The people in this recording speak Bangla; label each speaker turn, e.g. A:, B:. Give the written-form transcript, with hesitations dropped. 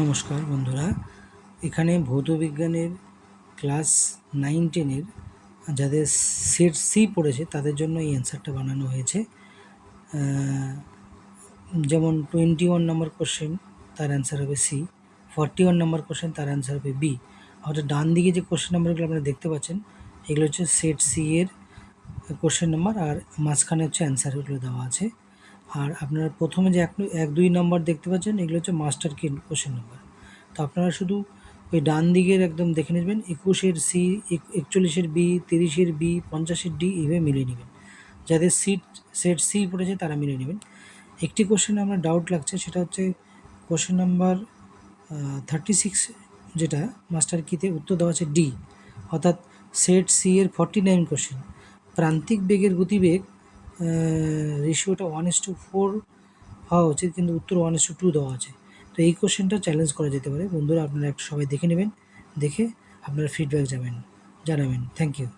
A: নমস্কার বন্ধুরা, এখানে ভৌতবিজ্ঞানের ক্লাস 9-10-এর যাদের সেট সি পড়েছে তাদের জন্য এই অ্যান্সারটা বানানো হয়েছে। যেমন 21 নম্বর কোশ্চেন, তার অ্যান্সার হবে সি। 41 নম্বর কোশ্চেন, তার অ্যান্সার হবে বি। অর্থাৎ ডান দিকে যে কোশ্চেন নাম্বারগুলো আপনারা দেখতে পাচ্ছেন এগুলো হচ্ছে সেট সি এর কোশ্চেন নাম্বার, আর মাঝখানে হচ্ছে অ্যান্সারগুলো দেওয়া আছে। আর আপনারা প্রথমে যে 1-2 নম্বর দেখতে পাচ্ছেন এগুলো হচ্ছে মাস্টার কি কোশ্চেন নাম্বার। তো আপনারা শুধু ওই ডান দিকের একদম দেখে নেবেন, 21-এর সি, 41-এর বি, 30-এর বি, 50-এর ডি, এইভাবে মিলিয়ে নেবেন। যাদের সেট সি পড়েছে তারা মিলিয়ে নেবেন। একটি কোশ্চেনে আমার ডাউট লাগছে, সেটা হচ্ছে কোশ্চেন নাম্বার 36, যেটা মাস্টার কিতে উত্তর দেওয়া আছে ডি। অর্থাৎ সেট সি এর 49 কোশ্চেন, প্রান্তিক বেগের গতিবেগ রেশিওটা 1:4 হওয়া উচিত, কিন্তু উত্তর 1:2 দেওয়া আছে। তো এই কোশ্চেনটা চ্যালেঞ্জ করা যেতে পারে। বন্ধুরা, আপনারা একটু সবাই দেখে নেবেন, দেখে আপনারা ফিডব্যাক জানাবেন। Thank you.